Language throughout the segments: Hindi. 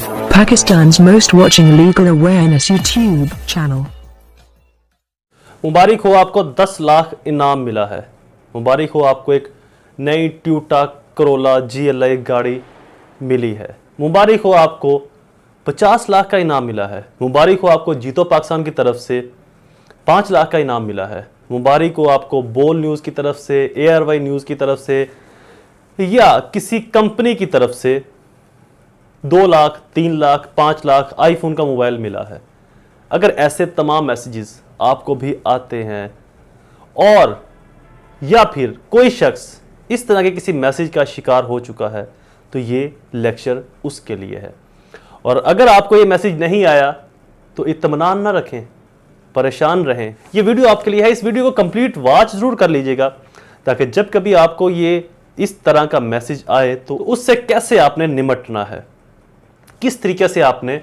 Pakistan's most watching legal awareness YouTube channel. मुबारक हो, आपको 10 लाख इनाम मिला है। मुबारक हो, आपको एक नई टोयोटा करोला GLI गाड़ी मिली है। मुबारक हो, आपको 50 लाख का इनाम मिला है। मुबारक हो, आपको जीतो पाकिस्तान की तरफ से 5 लाख का इनाम मिला है। मुबारक हो, आपको बोल न्यूज़ की तरफ से, ARY न्यूज़ की तरफ से या किसी कंपनी की तरफ से 2 लाख, 3 लाख, 5 लाख आईफोन का मोबाइल मिला है। अगर ऐसे तमाम मैसेजेस आपको भी आते हैं और या फिर कोई शख्स इस तरह के किसी मैसेज का शिकार हो चुका है तो ये लेक्चर उसके लिए है। और अगर आपको ये मैसेज नहीं आया तो इत्मीनान ना रखें, परेशान रहें। ये वीडियो आपके लिए है। इस वीडियो को कंप्लीट वॉच जरूर कर लीजिएगा ताकि जब कभी आपको ये इस तरह का मैसेज आए तो उससे कैसे आपने निपटना है, किस तरीके से आपने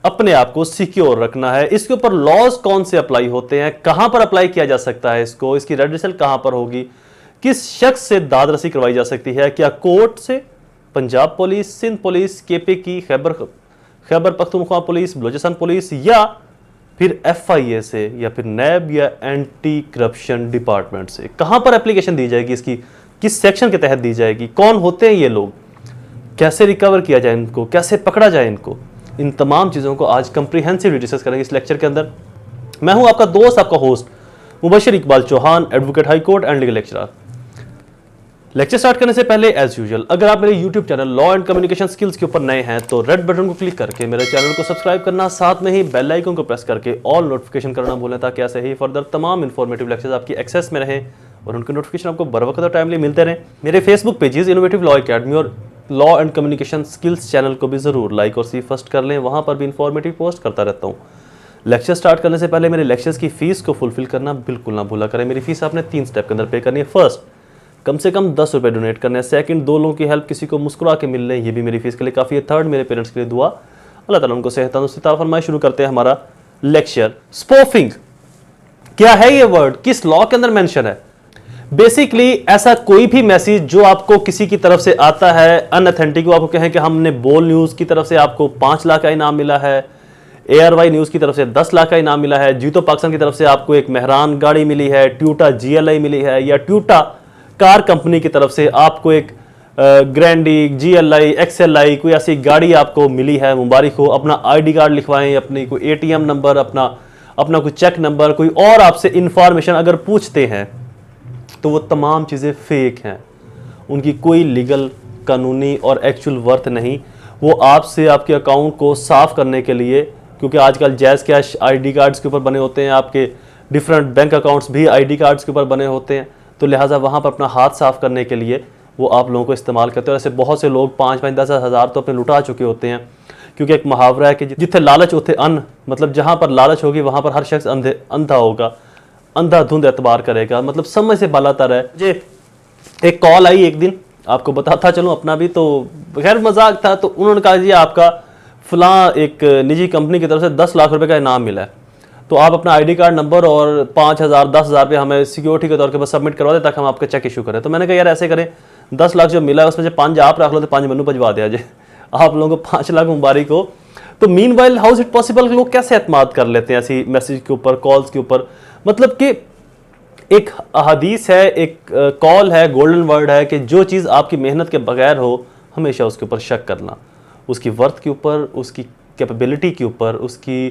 अपने आप को सिक्योर रखना है, इसके ऊपर लॉज कौन से अप्लाई होते हैं, कहां पर अप्लाई किया जा सकता है इसको, इसकी रेडिसल कहां पर होगी, किस शख्स से दाद रसी करवाई जा सकती है, क्या कोर्ट से, Punjab police, Sindh police, KP की, खैबर पख्तूनख्वा पुलिस, बलोचिस्तान पुलिस या फिर FIA से या फिर NAB या एंटी करप्शन डिपार्टमेंट से, कहां पर एप्लीकेशन दी जाएगी, इसकी किस सेक्शन के तहत दी जाएगी, कौन होते हैं ये लोग, कैसे रिकवर किया जाए इनको, कैसे पकड़ा जाए इनको। इन तमाम चीज़ों को आज कंप्रीहेंसिवली डिस्कस करेंगे इस लेक्चर के अंदर। मैं हूं आपका दोस्त, आपका host Mubashir Iqbal Chauhan, advocate high court and legal lecturer. Lecture start करने से पहले एज यूजुअल अगर आप मेरे YouTube channel law and communication skills के ऊपर नए हैं तो रेड बटन को क्लिक करके मेरे चैनल को सब्सक्राइब करना, साथ में ही बेल आइकन को प्रेस करके ऑल नोटिफिकेशन करना भूलें ताकि ऐसे ही फर्दर तमाम इन्फॉर्मेटिव लेक्चर्स आपकी एक्सेस में रहें और उनके नोटिफिकेशन आपको बर वक्त और टाइमली मिलते रहें। मेरे Facebook pages innovative law academy और law and communication skills channel को भी ज़रूर लाइक और सी फर्स्ट कर लें, वहाँ पर भी इंफॉर्मेटिव पोस्ट करता रहता हूँ। लेक्चर स्टार्ट करने से पहले मेरे लेक्चर्स की फ़ीस को फुलफिल करना बिल्कुल ना भूला करें। मेरी फ़ीस आपने 3 स्टेप के अंदर पे करनी है। फर्स्ट, कम से कम 10 रुपये डोनेट करने हैं। सेकंड, 2 लोगों की हेल्प किसी को मुस्कुरा के मिल रही, ये भी मेरी फ़ीस के लिए काफ़ी है। थर्ड, मेरे पेरेंट्स के लिए दुआ, अल्लाह ताला उनको सेहत तंदुरुस्ती अता फरमाए। शुरू करते हैं हमारा लेक्चर। स्पूफिंग क्या है, ये वर्ड किस लॉ के अंदर मेंशन है? बेसिकली ऐसा कोई भी मैसेज जो आपको किसी की तरफ से आता है अनऑथेंटिक, वो आपको कहें कि हमने बोल न्यूज़ की तरफ से आपको 5 लाख का इनाम मिला है, ARY न्यूज़ की तरफ से 10 लाख का इनाम मिला है, जीतो पाकिस्तान की तरफ से आपको एक मेहरान गाड़ी मिली है, टोयोटा GLI मिली है, या टोयोटा कार कंपनी की तरफ से आपको एक ग्रैंडी GLI XLI कोई ऐसी गाड़ी आपको मिली है, मुबारक हो। अपना ID कार्ड लिखवाएं, अपनी कोई ATM नंबर, अपना कोई चेक नंबर, कोई और आपसे इंफॉर्मेशन अगर पूछते हैं तो वो तमाम चीज़ें फेक हैं, उनकी कोई लीगल, कानूनी और एक्चुअल वर्थ नहीं। वो आपसे आपके अकाउंट को साफ़ करने के लिए, क्योंकि आजकल जैज़ कैश ID कार्ड्स के ऊपर बने होते हैं, आपके डिफरेंट बैंक अकाउंट्स भी ID कार्ड्स के ऊपर बने होते हैं, तो लिहाजा वहाँ पर अपना हाथ साफ़ करने के लिए वो आप लोगों को इस्तेमाल करते हैं। ऐसे बहुत से लोग 5-5, 10 हज़ार तो अपने लुटा चुके होते हैं, क्योंकि एक मुहावरा है कि जिथे लालच उथे अन्न, मतलब जहाँ पर लालच होगी वहाँ पर हर शख्स अंधा होगा, अंधाधुंध एतबार करेगा, मतलब समझ से बालातर है। मुझे एक कॉल आई एक दिन, आपको बताता चलूँ अपना भी, तो खैर मजाक था। तो उन्होंने कहा जी आपका फलां एक निजी कंपनी की तरफ से 10 लाख रुपए का इनाम मिला है, तो आप अपना ID कार्ड नंबर और 5,000 10,000 रुपये हमें सिक्योरिटी के तौर पर सबमिट करवा दें ताकि हम आपका चेक इशू करें। तो मैंने कहा यार ऐसे करें, 10 लाख जो मिला है उसमें से 5 आप रख लो तो 5 मैनू भजवा दिया जाए, आप लोगों को 5 लाख मुबारक हो। तो meanwhile how is it possible, लोग कैसे एतमाद कर लेते हैं ऐसी मैसेज के ऊपर, कॉल्स के ऊपर। मतलब कि एक हदीस है, एक कॉल है, गोल्डन वर्ड है कि जो चीज़ आपकी मेहनत के बगैर हो हमेशा उसके ऊपर शक करना, उसकी वर्थ के ऊपर, उसकी कैपेबिलिटी के ऊपर, उसकी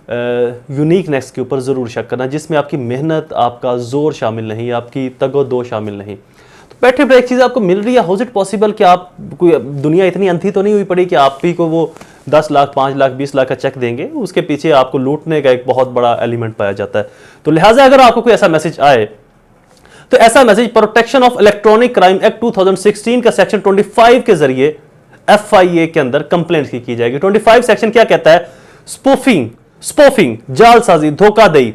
यूनिकनेस के ऊपर ज़रूर शक करना, जिसमें आपकी मेहनत, आपका जोर शामिल नहीं, आपकी तगो-दो शामिल नहीं। तो बैठे बैठे एक चीज़ आपको मिल रही है, हाउ इज इट पॉसिबल कि आप, कोई दुनिया इतनी अंधी तो नहीं हुई पड़ी कि आप ही को वो 10 लाख, 5 लाख, 20 लाख का चेक देंगे, उसके पीछे आपको लूटने का एक बहुत बड़ा एलिमेंट पाया जाता है। तो लिहाजा अगर आपको कोई ऐसा मैसेज आए तो ऐसा message protection of electronic crime act 2016 का सेक्शन 25 के जरिए FIA के अंदर कंप्लेंट की जाएगी। 25 सेक्शन क्या कहता है? स्पूफिंग, जालसाजी, धोखाधड़ी।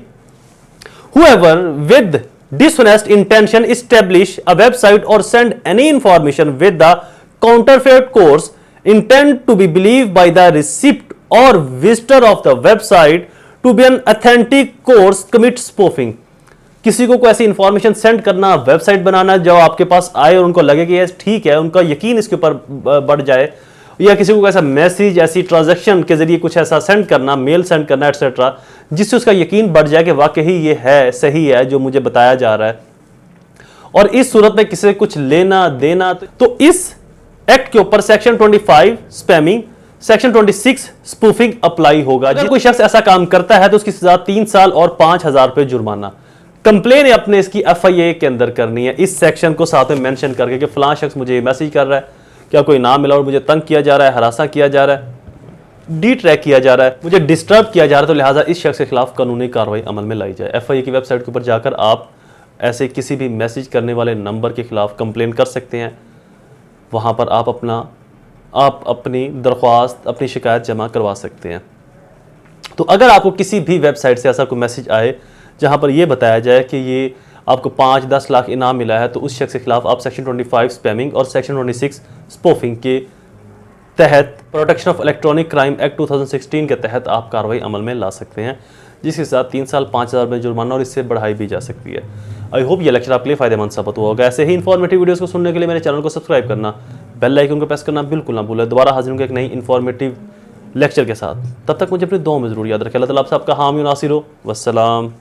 Whoever with dishonest intention establish a website or send any information with the counterfeit course intend to be believed by the recipient or visitor of the website to be an authentic course commit spoofing। किसी को कोई ऐसी इंफॉर्मेशन सेंड करना, वेबसाइट बनाना जो आपके पास आए और उनको लगे कि ये ठीक है, उनका यकीन इसके ऊपर बढ़ जाए या किसी को ऐसा मैसेज, ऐसी ट्रांजैक्शन के जरिए कुछ ऐसा सेंड करना, मेल सेंड करना एटसेट्रा, जिससे उसका यकीन बढ़ जाए कि वाकई ये है, सही है जो मुझे बताया जा रहा है, और इस सूरत में किसी से कुछ लेना देना, तो इस एक्ट के ऊपर section 25 spamming, section 26 spoofing apply होगा। अगर कोई शख्स ऐसा काम करता है तो उसकी सजा 3 साल और 5,000 रुपए जुर्माना। कंप्लेन अपने इसकी FIA के अंदर करनी है, इस सेक्शन को साथ में मेंशन करके कि फलां शख्स मुझे मैसेज कर रहा है, क्या कोई नाम मिला और मुझे तंग किया जा रहा है, हरासा किया जा रहा है, डी ट्रैक किया जा रहा है, मुझे डिस्टर्ब किया जा रहा है, तो लिहाजा इस शख्स के खिलाफ कानूनी कार्रवाई अमल में लाई जाए। FIA की वेबसाइट के ऊपर जाकर आप ऐसे किसी भी मैसेज करने वाले नंबर के खिलाफ कंप्लेन कर सकते हैं। वहाँ पर आप अपनी दरख्वास्त, अपनी शिकायत जमा करवा सकते हैं। तो अगर आपको किसी भी वेबसाइट से ऐसा कोई मैसेज आए जहाँ पर यह बताया जाए कि ये आपको 5-10 लाख इनाम मिला है, तो उस शख्स के खिलाफ आप सेक्शन 25 स्पैमिंग और सेक्शन 26 स्पूफिंग के तहत protection of electronic crime act 2016 के तहत आप कार्रवाई अमल में ला सकते हैं, जिसके साथ 3 साल 5,000 में जुर्माना और इससे बढ़ाई भी जा सकती है। आई होप ये लेक्चर आपके लिए फायदेमंद साबित हुआ होगा। ऐसे ही इन्फॉर्मेटिव वीडियोस को सुनने के लिए मेरे चैनल को सब्सक्राइब करना, बेल आइकन को प्रेस करना बिल्कुल ना भूलें। दोबारा हाजिर होंगे एक नई इन्फॉर्मेटिव लेक्चर के साथ। तब तक मुझे अपनी दुआ में जरूर याद रखें। अल्लाह ताला आप सबका हामी नासिर हो। वस्सलाम।